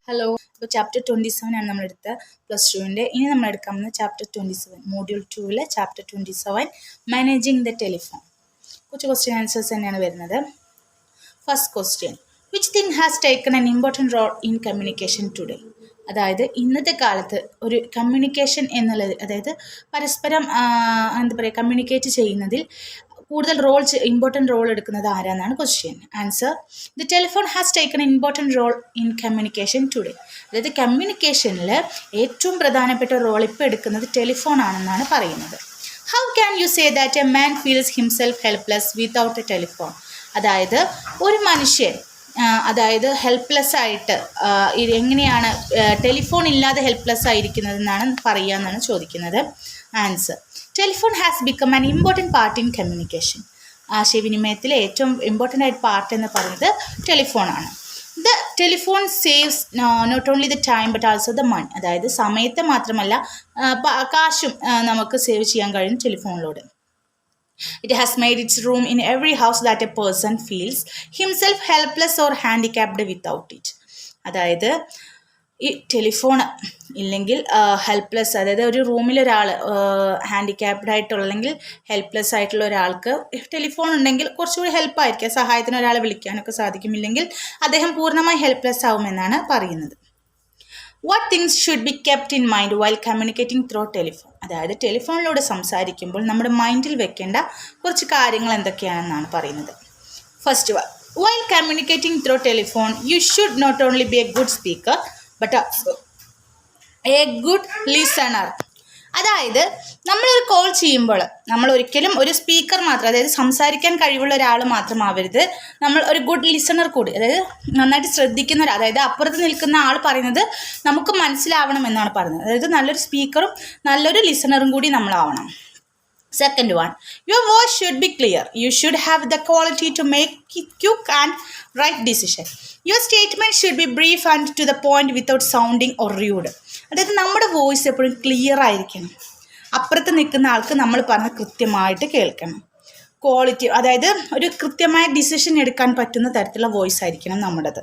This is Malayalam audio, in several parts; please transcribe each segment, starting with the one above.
ഹലോ. ഇപ്പോൾ ചാപ്റ്റർ 27 ആണ് നമ്മളെടുത്ത +2-ൻ്റെ. ഇനി നമ്മളെടുക്കാൻ പോകുന്നത് ചാപ്റ്റർ 27 മോഡ്യൂൾ 2-ലെ ചാപ്റ്റർ 27 മാനേജിങ് ദ ടെലിഫോൺ. കുറച്ച് ക്വസ്റ്റ്യൻ ആൻസേഴ്സ് തന്നെയാണ് വരുന്നത്. First question, which thing has taken an important role in communication today? അതായത് ഇന്നത്തെ കാലത്ത് ഒരു കമ്മ്യൂണിക്കേഷൻ എന്നുള്ളത്, അതായത് പരസ്പരം എന്താ പറയുക, കമ്മ്യൂണിക്കേറ്റ് ചെയ്യുന്നതിൽ കൂടുതൽ ഇമ്പോർട്ടൻറ്റ് റോൾ എടുക്കുന്നത് ആരാന്നാണ് question. Answer, the telephone has taken important role in communication today. അതായത് കമ്മ്യൂണിക്കേഷനിൽ ഏറ്റവും പ്രധാനപ്പെട്ട റോൾ ഇപ്പോൾ എടുക്കുന്നത് ടെലിഫോൺ ആണെന്നാണ് പറയുന്നത്. How can you say that a man feels himself helpless without A telephone? അതായത് ഒരു മനുഷ്യൻ ഹെൽപ്ലെസ് ആയിട്ട് എങ്ങനെയാണ് ടെലിഫോൺ ഇല്ലാതെ ഹെൽപ്ലെസ് ആയിരിക്കുന്നതെന്നാണ് പറയുക എന്നാണ് ചോദിക്കുന്നത്. Answer, telephone has become an important part in communication. ആശയവിനിമയത്തിലെ ഏറ്റവും ഇമ്പോർട്ടൻ്റ് ആയിട്ട് പാർട്ട് എന്ന് പറയുന്നത് ടെലിഫോണാണ്. The telephone saves not only the time but also the money. അതായത് സമയത്തെ മാത്രമല്ല കാശും നമുക്ക് സേവ് ചെയ്യാൻ കഴിയും ടെലിഫോണിലൂടെ. It has made its room in every house that a person feels himself helpless or handicapped without it. അതായത് ഈ ടെലിഫോൺ ഇല്ലെങ്കിൽ ഹെൽപ്ലെസ്, അതായത് ഒരു റൂമിലൊരാൾ ഹാൻഡിക്യാപ്ഡ് ആയിട്ടുള്ളെങ്കിൽ ഹെൽപ്ലെസ് ആയിട്ടുള്ള ഒരാൾക്ക് ടെലിഫോൺ ഉണ്ടെങ്കിൽ കുറച്ചുകൂടി ഹെൽപ്പായിരിക്കും, സഹായത്തിന് ഒരാളെ വിളിക്കാനൊക്കെ സാധിക്കും. ഇല്ലെങ്കിൽ അദ്ദേഹം പൂർണ്ണമായി ഹെൽപ്ലെസ് ആവുമെന്നാണ് പറയുന്നത്. What things should be kept in mind while communicating through telephone? അതായത് ടെലിഫോണിലൂടെ സംസാരിക്കുമ്പോൾ നമ്മുടെ മൈൻഡിൽ വെക്കേണ്ട കുറച്ച് കാര്യങ്ങൾ എന്തൊക്കെയാണെന്നാണ് പറയുന്നത്. First, while communicating through telephone you should not only be a good speaker but also a good listener. അതായത് നമ്മളൊരു കോൾ ചെയ്യുമ്പോൾ നമ്മൾ ഒരിക്കലും ഒരു സ്പീക്കർ മാത്രം, അതായത് സംസാരിക്കാൻ കഴിവുള്ള ഒരാൾ മാത്രമാവരുത്, നമ്മൾ ഒരു ഗുഡ് ലിസണർ കൂടി, അതായത് നന്നായിട്ട് ശ്രദ്ധിക്കുന്ന ഒരാൾ, അതായത് അപ്പുറത്ത് നിൽക്കുന്ന ആൾ പറയുന്നത് നമുക്ക് മനസ്സിലാവണം എന്നാണ് പറയുന്നത്. അതായത് നല്ലൊരു സ്പീക്കറും നല്ലൊരു ലിസണറും കൂടി നമ്മളാവണം. Second one, your voice should be clear. You should have the quality to make quick and right decision. Your statement should be brief and to the point without sounding or rude. അതായത് നമ്മുടെ വോയിസ് എപ്പോഴും ക്ലിയർ ആയിരിക്കണം. അപ്പുറത്ത് നിൽക്കുന്ന ആൾക്ക് നമ്മൾ പറഞ്ഞ് കൃത്യമായിട്ട് കേൾക്കണം. ക്വാളിറ്റി, അതായത് ഒരു കൃത്യമായ ഡിസിഷൻ എടുക്കാൻ പറ്റുന്ന തരത്തിലുള്ള വോയിസ് ആയിരിക്കണം നമ്മുടേത്.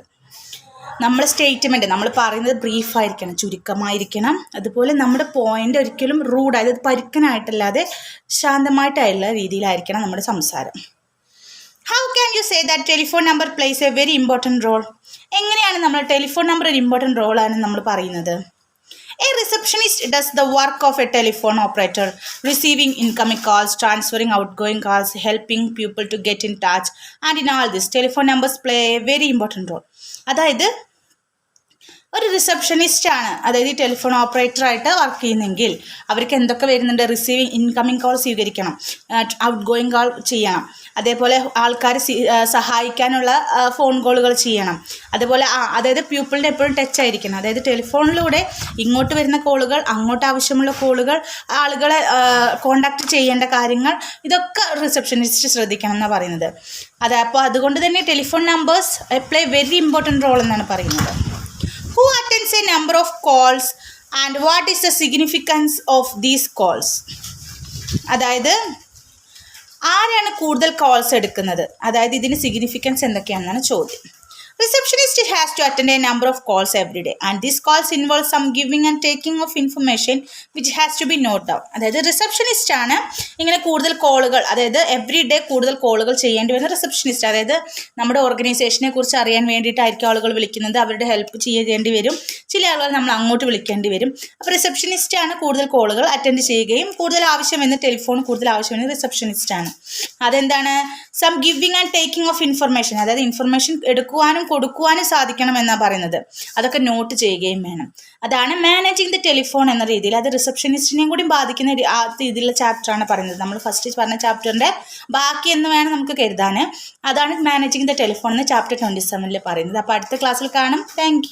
നമ്മുടെ സ്റ്റേറ്റ്മെൻറ്റ് നമ്മൾ പറയുന്നത് ബ്രീഫായിരിക്കണം, ചുരുക്കമായിരിക്കണം. അതുപോലെ നമ്മുടെ പോയിൻ്റ് ഒരിക്കലും റൂഡ്, അതായത് പരുക്കനായിട്ടല്ലാതെ ശാന്തമായിട്ടുള്ള രീതിയിലായിരിക്കണം നമ്മുടെ സംസാരം. How can you say that telephone number plays a very important role? എങ്ങനെയാണ് നമ്മൾ ടെലിഫോൺ നമ്പർ ഒരു ഇമ്പോർട്ടൻറ്റ് റോളാണ് നമ്മൾ പറയുന്നത്? A receptionist does the work of a telephone operator, receiving incoming calls, transferring outgoing calls, helping people to get in touch, and in all this, telephone numbers play a very important role. അതായത് ഒരു റിസപ്ഷനിസ്റ്റ് ആണ്, അതായത് ഈ ടെലിഫോൺ ഓപ്പറേറ്ററായിട്ട് വർക്ക് ചെയ്യുന്നെങ്കിൽ അവർക്ക് എന്തൊക്കെ വരുന്നുണ്ട്? റിസീവിങ് ഇൻകമിങ് കോൾ സ്വീകരിക്കണം, ഔട്ട് ഗോയിങ് കോൾ ചെയ്യണം, അതേപോലെ ആൾക്കാർ സഹായിക്കാനുള്ള ഫോൺ കോളുകൾ ചെയ്യണം. അതേപോലെ അതായത് പീപ്പിളിൻ്റെ എപ്പോഴും ടച്ച് ആയിരിക്കണം. അതായത് ടെലിഫോണിലൂടെ ഇങ്ങോട്ട് വരുന്ന കോളുകൾ, അങ്ങോട്ട് ആവശ്യമുള്ള കോളുകൾ, ആളുകളെ കോണ്ടാക്ട് ചെയ്യേണ്ട കാര്യങ്ങൾ, ഇതൊക്കെ റിസപ്ഷനിസ്റ്റ് ശ്രദ്ധിക്കണം എന്നാണ് പറയുന്നത്. അപ്പോൾ അതുകൊണ്ട് തന്നെ telephone numbers play very important role എന്നാണ് പറയുന്നത്. Who attends a number of calls and what is the significance of these calls? അതായത് ആരാണ് കൂടുതൽ കോൾസ് എടുക്കുന്നത്, അതായത് ഇതിന് സിഗ്നിഫിക്കൻസ് എന്തൊക്കെയാണെന്നാണ് ചോദ്യം. Receptionist has to attend a number of calls every day and these calls involve some giving and taking of information which has to be noted down. അതായത് റിസപ്ഷനിസ്റ്റ് ആണ് ഇങ്ങനെ കൂടുതൽ കോളുകൾ, അതായത് എവറി ഡേ കൂടുതൽ കോളുകൾ ചെയ്യേണ്ടി വരുന്ന റിസപ്ഷനിസ്റ്റ്. അതായത് നമ്മുടെ ഓർഗനൈസേഷനെ കുറിച്ച് അറിയാൻ വേണ്ടിയിട്ടായിരിക്കും ആളുകൾ വിളിക്കുന്നത്, അവരുടെ ഹെൽപ്പ് ചെയ്യേണ്ടി വരും, ചില ആളുകൾ നമ്മൾ അങ്ങോട്ട് വിളിക്കേണ്ടി വരും. അപ്പോൾ റിസപ്ഷനിസ്റ്റ് ആണ് കൂടുതൽ കോളുകൾ അറ്റൻഡ് ചെയ്യുകയും കൂടുതൽ ആവശ്യമെന്ന് ടെലിഫോൺ കൂടുതൽ ആവശ്യമെന്ന് റിസപ്ഷനിസ്റ്റ് ആണ്. അതെന്താണ്? Some giving and taking of information, അതായത് ഇൻഫർമേഷൻ എടുക്കുവാനും കൊടുക്കുവാനും സാധിക്കണം എന്നാണ് പറയുന്നത്. അതൊക്കെ നോട്ട് ചെയ്യുകയും വേണം. അതാണ് മാനേജിങ് ദ ടെലിഫോൺ എന്ന രീതിയിൽ. അത് റിസപ്ഷനിസ്റ്റിനെയും കൂടി ബാധിക്കുന്ന ആ രീതിയിലുള്ള ചാപ്റ്ററാണ് പറയുന്നത്. നമ്മൾ ഫസ്റ്റ് പറഞ്ഞ ചാപ്റ്ററിൻ്റെ ബാക്കി എന്ന് വേണം നമുക്ക് കരുതാൻ. അതാണ് മാനേജിങ് ദ ടെലിഫോൺ എന്ന് ചാപ്റ്റർ 27 പറയുന്നത്. അപ്പോൾ അടുത്ത ക്ലാസ്സിൽ കാണും. താങ്ക്